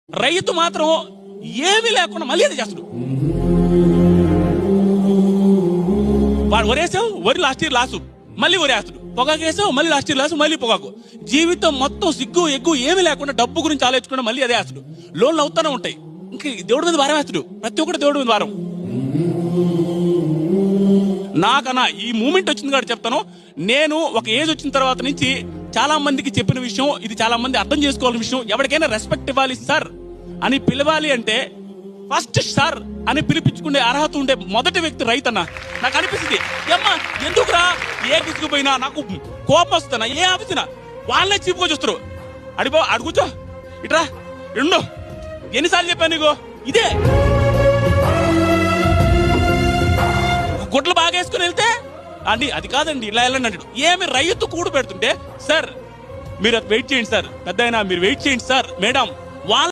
రైతు మాత్రం ఏమీ లేకుండా మళ్ళీ అది చేస్తాడు. వాడు వరేసావు, వరి లాస్ట్ ఇయర్ లాసు, మళ్ళీ వరేస్తాడు. పొగాకు వేసావు, మళ్ళీ లాస్ట్ ఇయర్ లాసు, మళ్ళీ పొగాకు. జీవితం మొత్తం సిగ్గు ఎగ్గు ఏమీ లేకుండా డబ్బు గురించి ఆలోచించుకుంటే మళ్ళీ అదే వేస్తాడు. లోన్లు అవుతానే ఉంటాయి. ఇంకా దేవుడి మీద భారం వేస్తాడు. ప్రతి ఒక్కటి దేవుడి మీద భారం. నాకన్నా ఈ మూమెంట్ వచ్చింది కాబట్టి చెప్తాను. నేను ఒక ఏజ్ వచ్చిన తర్వాత నుంచి చాలా మందికి చెప్పిన విషయం ఇది, చాలా మంది అర్థం చేసుకోవాల్సిన విషయం. ఎవరికైనా రెస్పెక్ట్ ఇవ్వాలి సార్ అని పిలవాలి అంటే ఫస్ట్ సార్ అని పిలిపించుకునే అర్హత ఉండే మొదటి వ్యక్తి రైతన్న. నాకు అనిపిస్తుంది, అమ్మా ఎందుకురా ఏ గిసుకుపోయినా నాకు కోపం వస్తున్నా, ఏ ఆఫీసినా వాళ్ళనే చీపుకొని చూస్తారు. అడుగుచో ఇట్రా రెండు ఎన్నిసార్లు చెప్పాను నీకు ఇదే. గుడ్లు బాగా వేసుకుని వెళ్తే అండి అది కాదండి ఇలా వెళ్ళండి అంటాడు. ఏమి రైతు కూడు పెడుతుంటే సార్ మీరు వెయిట్ చేయండి సార్, పెద్ద మీరు వెయిట్ చేయండి సార్, మేడం వాళ్ళ